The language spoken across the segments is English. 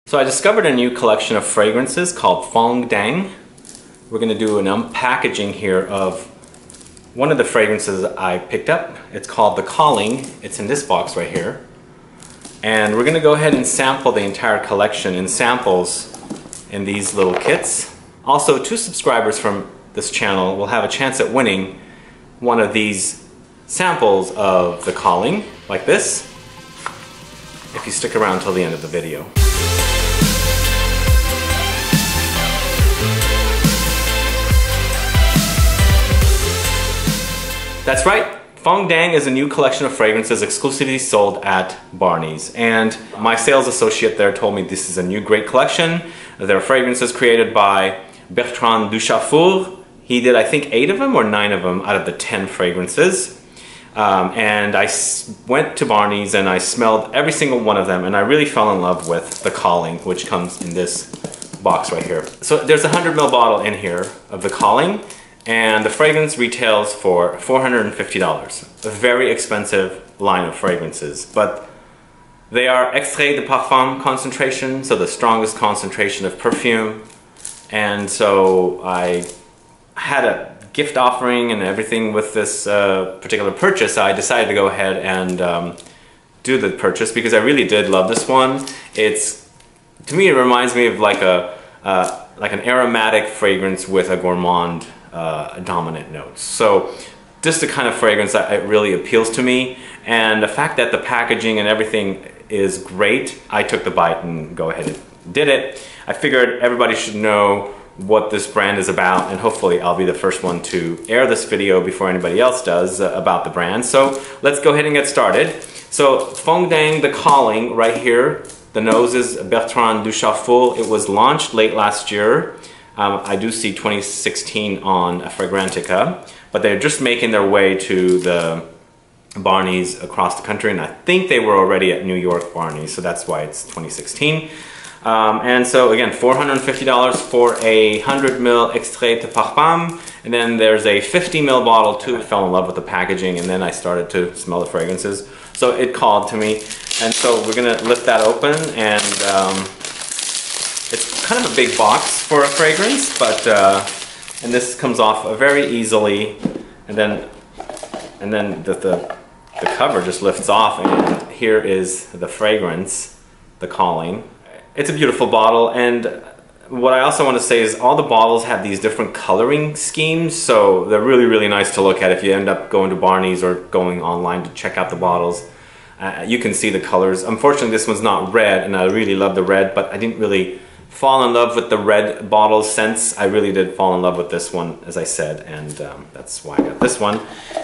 So I discovered a new collection of fragrances called Phuong Dang. We're going to do an unpackaging here of one of the fragrances I picked up. It's called The Calling. It's in this box right here. And we're going to go ahead and sample the entire collection in samples in these little kits. Also, 2 subscribers from this channel will have a chance at winning one of these samples of The Calling, like this, if you stick around till the end of the video. That's right, Phuong Dang is a new collection of fragrances exclusively sold at Barney's. And my sales associate there told me this is a new great collection. There are fragrances created by Bertrand Duchaufour. He did, I think, 8 of them or 9 of them out of the 10 fragrances. And I went to Barney's and I smelled every single one of them, and I really fell in love with The Calling, which comes in this box right here. So there's a 100 ml bottle in here of The Calling. And the fragrance retails for $450. A very expensive line of fragrances, but they are Extrait De Parfum concentration, so the strongest concentration of perfume. And so I had a gift offering and everything with this particular purchase. I decided to go ahead and do the purchase because I really did love this one. To me, it reminds me of like an aromatic fragrance with a gourmand dominant notes. So just the kind of fragrance that it really appeals to me, and the fact that the packaging and everything is great, I took the bite and go ahead and did it. I figured everybody should know what this brand is about, and hopefully I'll be the first one to air this video before anybody else does about the brand. So let's go ahead and get started. So Phuong Dang The Calling right here. The nose is Bertrand Duchaufour. It was launched late last year. I do see 2016 on Fragrantica, but they're just making their way to the Barney's across the country, and I think they were already at New York Barney's, so that's why it's 2016. And so again, $450 for a 100 ml Extrait De Parfum, and then there's a 50 ml bottle too. I fell in love with the packaging, and then I started to smell the fragrances, so it called to me. And so we're gonna lift that open, and it's kind of a big box for a fragrance, but and this comes off very easily, and then the cover just lifts off, and here is the fragrance, The Calling. It's a beautiful bottle, and what I also want to say is all the bottles have these different coloring schemes, so they're really, really nice to look at if you end up going to Barney's or going online to check out the bottles. You can see the colors. Unfortunately, this one's not red, and I really love the red, but I didn't really fall in love with the red bottle scents. I really did fall in love with this one, as I said, and that's why I got this one.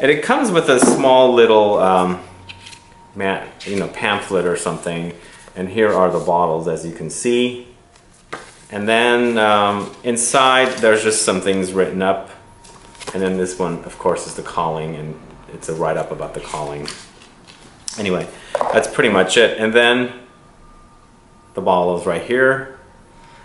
And it comes with a small little pamphlet or something, and here are the bottles, as you can see. And then inside there's just some things written up, and then this one, of course, is The Calling, and it's a write-up about The Calling. Anyway, that's pretty much it. And then the bottle is right here.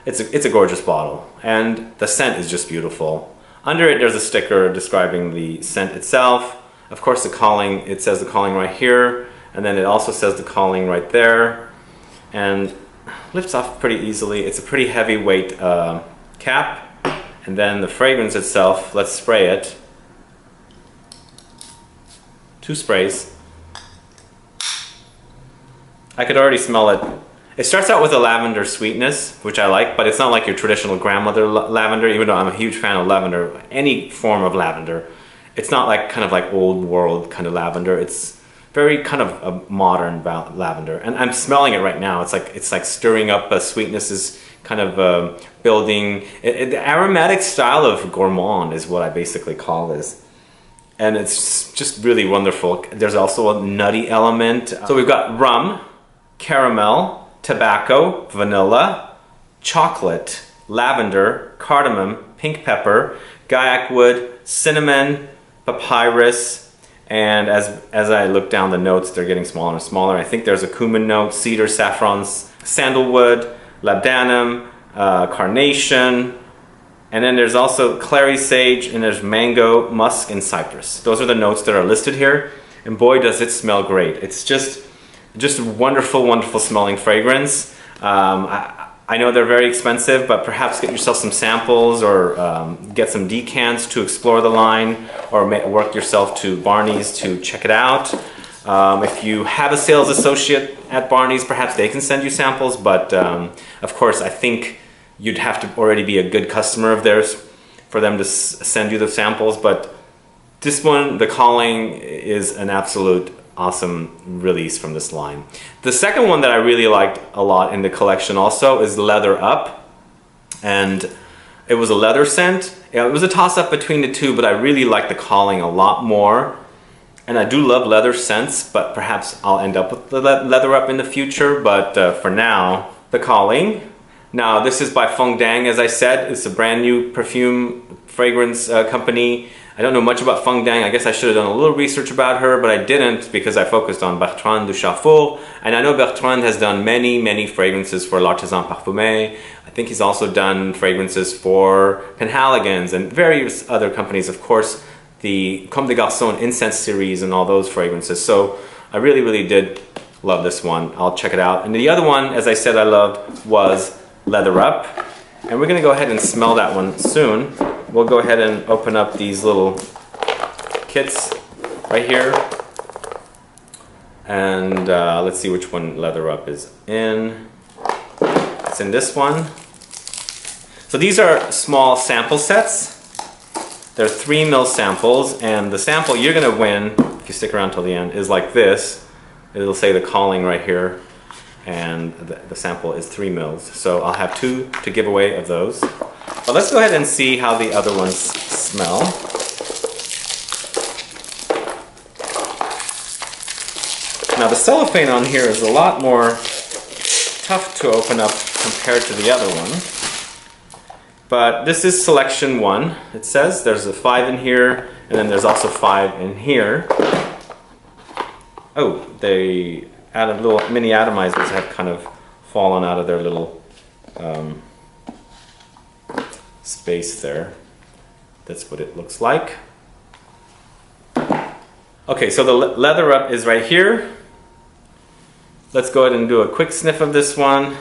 It's a gorgeous bottle, and the scent is just beautiful. Under it, there's a sticker describing the scent itself. Of course, The Calling, it says The Calling right here, and then it also says The Calling right there, and lifts off pretty easily. It's a pretty heavyweight cap, and then the fragrance itself, let's spray it. 2 sprays. I could already smell it. It starts out with a lavender sweetness, which I like, but it's not like your traditional grandmother lavender, even though I'm a huge fan of lavender, any form of lavender. It's not like kind of like old world kind of lavender. It's very kind of a modern lavender. And I'm smelling it right now. It's like stirring up a sweetness, is kind of building. The aromatic style of gourmand is what I basically call this. And it's just really wonderful. There's also a nutty element. So we've got rum, caramel, tobacco, vanilla, chocolate, lavender, cardamom, pink pepper, guaiac wood, cinnamon, papyrus, and as I look down the notes, they're getting smaller and smaller. I think there's a cumin note, cedar, saffron, sandalwood, labdanum, carnation, and then there's also clary sage, and there's mango, musk, and cypress. Those are the notes that are listed here, and boy does it smell great. It's just a wonderful, wonderful smelling fragrance. I know they're very expensive, but perhaps get yourself some samples or get some decants to explore the line, or work yourself to Barney's to check it out. If you have a sales associate at Barney's, perhaps they can send you samples, but of course I think you'd have to already be a good customer of theirs for them to send you the samples. But this one, the Calling, is an absolute awesome release from this line. The second one that I really liked a lot in the collection also is Leather Up, and it was a leather scent. It was a toss-up between the two, but I really like the Calling a lot more. And I do love leather scents, but perhaps I'll end up with the Leather Up in the future. But for now, the Calling. Now this is by Phuong Dang, as I said. It's a brand new perfume fragrance company. I don't know much about Phuong Dang. I guess I should have done a little research about her, but I didn't because I focused on Bertrand Duchaufour. And I know Bertrand has done many fragrances for L'Artisan Parfumé. I think he's also done fragrances for Penhaligon's and various other companies, of course, the Comme des Garçons Incense series and all those fragrances. So I really did love this one. I'll check it out. And the other one, as I said I loved, was Leather Up. And we're gonna go ahead and smell that one soon. We'll go ahead and open up these little kits right here. And let's see which one Leather Up is in. It's in this one. So these are small sample sets. They're 3 ml samples, and the sample you're gonna win, if you stick around till the end, is like this. It'll say the Calling right here, and the sample is 3 ml. So I'll have 2 to give away of those. But let's go ahead and see how the other ones smell. Now the cellophane on here is a lot more tough to open up compared to the other one. But this is selection 1. It says there's a 5 in here, and then there's also 5 in here. Oh, they added little mini atomizers have kind of fallen out of their little space there. That's what it looks like. Okay, so the Leather Up is right here. Let's go ahead and do a quick sniff of this one.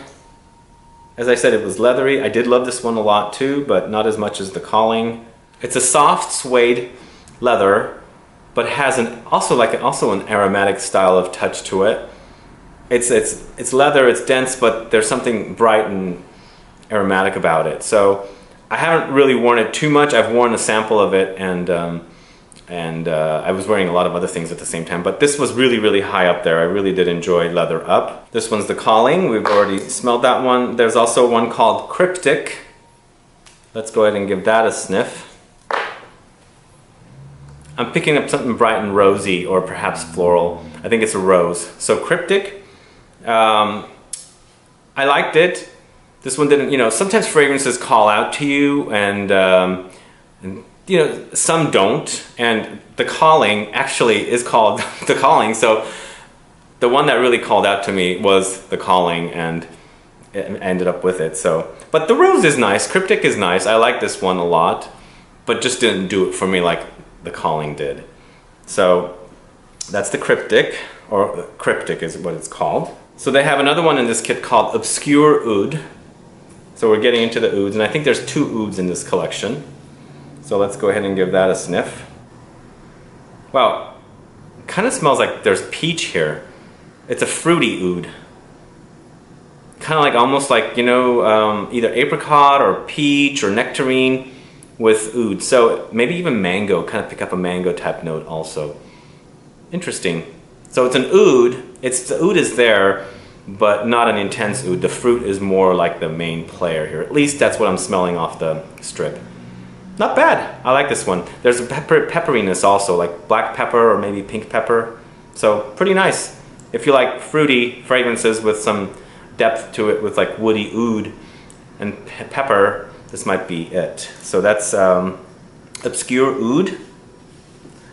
As I said, it was leathery. I did love this one a lot too, but not as much as the Calling. It's a soft suede leather, but has also an aromatic style of touch to it. It's leather, it's dense, but there's something bright and aromatic about it. So I haven't really worn it too much. I've worn a sample of it, and I was wearing a lot of other things at the same time. But this was really high up there. I really did enjoy Leather Up. This one's the Calling. We've already smelled that one. There's also one called Cryptic. Let's go ahead and give that a sniff. I'm picking up something bright and rosy, or perhaps floral. I think it's a rose. So Cryptic, I liked it. This one didn't, you know, sometimes fragrances call out to you, and you know, some don't. And the Calling actually is called the Calling. So the one that really called out to me was the Calling, and it ended up with it. So, but the rose is nice. Cryptic is nice. I like this one a lot, but just didn't do it for me like the Calling did. So that's the Cryptic, or Cryptic is what it's called. So they have another one in this kit called Obscure Oud. So we're getting into the ouds, and I think there's 2 ouds in this collection. So let's go ahead and give that a sniff. Wow, kind of smells like there's peach here. It's a fruity oud. Kind of like, almost like, you know, either apricot or peach or nectarine with oud. So maybe even mango, kind of pick up a mango type note also. Interesting. So it's an oud. The oud is there, but not an intense oud. The fruit is more like the main player here. At least that's what I'm smelling off the strip. Not bad. I like this one. There's a pepperiness also, like black pepper or maybe pink pepper. So pretty nice. If you like fruity fragrances with some depth to it, with like woody oud and pepper, this might be it. So that's Obscure Oud.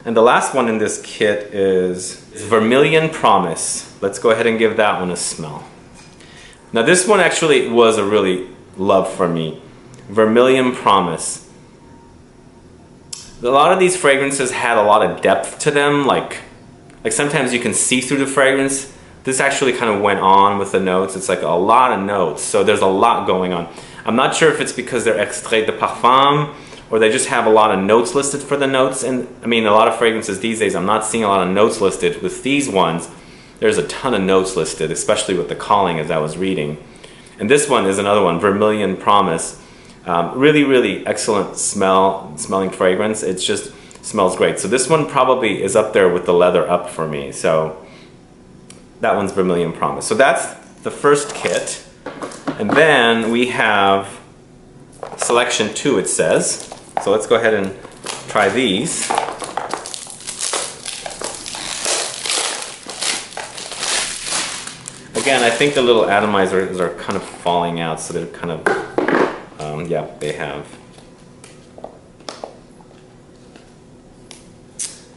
And the last one in this kit is Vermillion Promise. Let's go ahead and give that one a smell. Now this one actually was a really love for me. Vermillion Promise. A lot of these fragrances had a lot of depth to them, like sometimes you can see through the fragrance, This actually kind of went on with the notes. It's like a lot of notes, so there's a lot going on. I'm not sure if it's because they're Extrait De Parfum or they just have a lot of notes listed for the notes. And I mean, a lot of fragrances these days, I'm not seeing a lot of notes listed. With these ones, there's a ton of notes listed, especially with the calling as I was reading. And this one is another one, Vermillion Promise. Really, really excellent smelling fragrance. It just smells great. So this one probably is up there with the leather up for me. So that one's Vermillion Promise. So that's the first kit. And then we have selection 2, it says. So let's go ahead and try these. Again, I think the little atomizers are kind of falling out, so they're kind of, yeah, they have.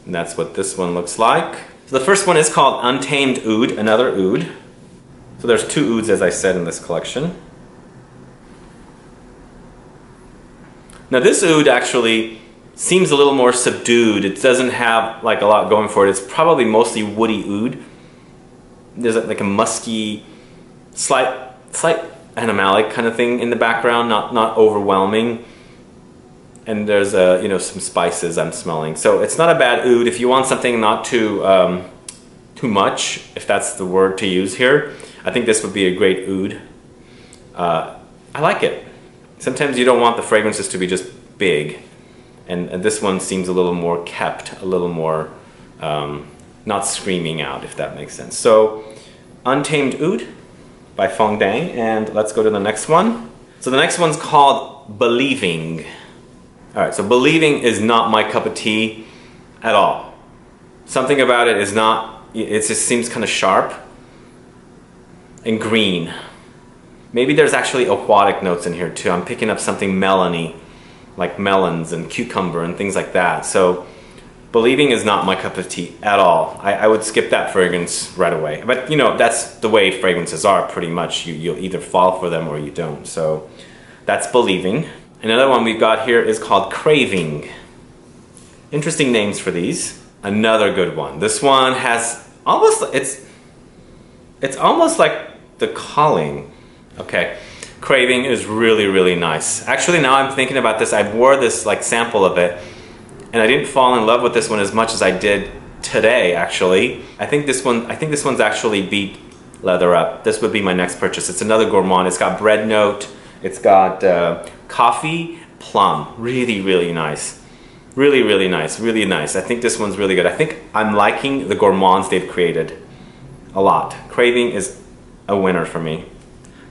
And that's what this one looks like. So the first one is called Untamed Oud, another oud. So there's 2 ouds, as I said, in this collection. Now this oud actually seems a little more subdued. It doesn't have like a lot going for it. It's probably mostly woody oud. There's like a musky, slight animalic kind of thing in the background, not overwhelming. And there's you know, some spices I'm smelling. So it's not a bad oud if you want something not too much, if that's the word to use here. I think this would be a great oud. I like it. Sometimes you don't want the fragrances to be just big, and this one seems a little more kept, a little more not screaming out, if that makes sense. So Untamed Oud by Phuong Dang, and let's go to the next one. So the next one's called Believing. Alright, so Believing is not my cup of tea at all. Something about it is not, it just seems kind of sharp and green. Maybe there's actually aquatic notes in here too. I'm picking up something melony, like melons and cucumber and things like that. So Believing is not my cup of tea at all. I would skip that fragrance right away. But you know, that's the way fragrances are pretty much. You'll either fall for them or you don't. So that's Believing. Another one we've got here is called Craving. Interesting names for these. Another good one. This one has almost, it's almost like the calling. Okay, Craving is really, really nice. Actually, now I'm thinking about this, I wore this like sample of it, and I didn't fall in love with this one as much as I did today, actually. I think this one's actually beat leather up. This would be my next purchase. It's another gourmand. It's got bread note. It's got coffee, plum. Really, really nice. Really, really nice. Really nice. I think this one's really good. I think I'm liking the gourmands they've created a lot. Craving is a winner for me.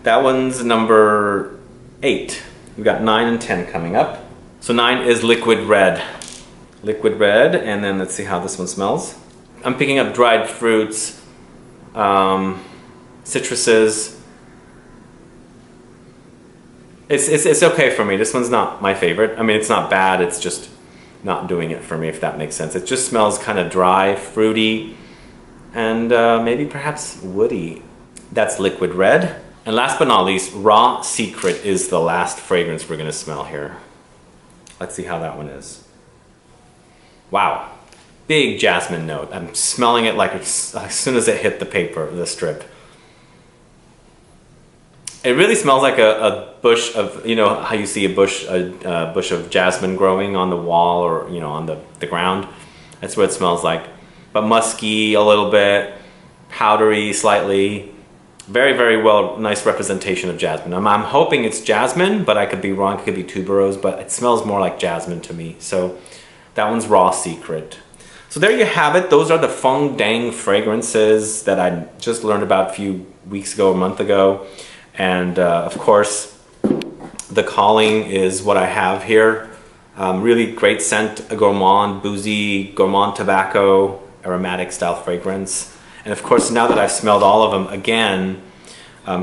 That one's number 8. We've got 9 and 10 coming up. So 9 is Liquid Red. Liquid Red, and then let's see how this one smells. I'm picking up dried fruits, citruses. It's okay for me. This one's not my favorite. I mean, it's not bad, it's just not doing it for me, if that makes sense. It just smells kind of dry, fruity, and maybe perhaps woody. That's Liquid Red. And last but not least, Raw Secret is the last fragrance we're gonna smell here. Let's see how that one is. Wow, big jasmine note. I'm smelling it like as soon as it hit the paper, the strip. It really smells like a bush of, you know how you see a bush of jasmine growing on the wall or, you know, on the ground. That's what it smells like. But musky a little bit, powdery slightly. Very, very well, nice representation of jasmine. I'm hoping it's jasmine, but I could be wrong. It could be tuberose, but it smells more like jasmine to me. So that one's Raw Secret. So there you have it. Those are the Phuong Dang fragrances that I just learned about a few weeks ago, a month ago. And of course, the calling is what I have here. Really great scent, a gourmand, boozy, gourmand tobacco, aromatic style fragrance. And of course, now that I've smelled all of them, again,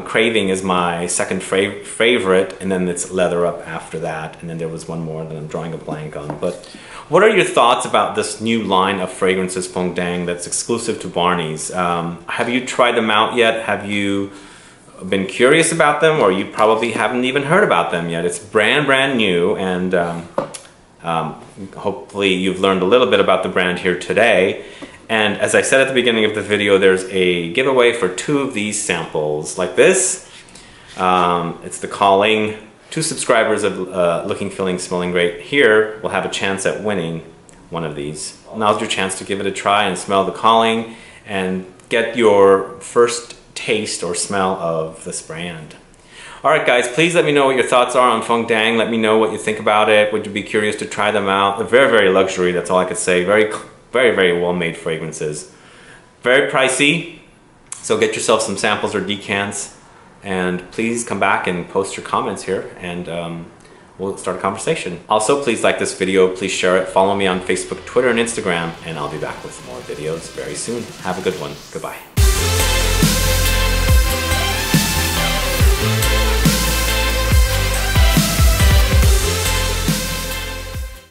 Craving is my second favorite, and then it's Leather Up after that. And then there was one more that I'm drawing a blank on. But what are your thoughts about this new line of fragrances, Phuong Dang, that's exclusive to Barney's? Have you tried them out yet? Have you been curious about them, or you probably haven't even heard about them yet? It's brand new, and hopefully you've learned a little bit about the brand here today. And as I said at the beginning of the video, there's a giveaway for 2 of these samples like this. It's the Calling. 2 subscribers of Looking, Feeling, Smelling Great here will have a chance at winning one of these. Now's your chance to give it a try and smell the Calling and get your first taste or smell of this brand. Alright guys, please let me know what your thoughts are on Phuong Dang. Let me know what you think about it. Would you be curious to try them out? They're very, very luxury, that's all I could say. Very, very well-made fragrances. Very pricey, so get yourself some samples or decants. And please come back and post your comments here, and we'll start a conversation. Also, please like this video, please share it, follow me on Facebook, Twitter, and Instagram, and I'll be back with more videos very soon. Have a good one. Goodbye.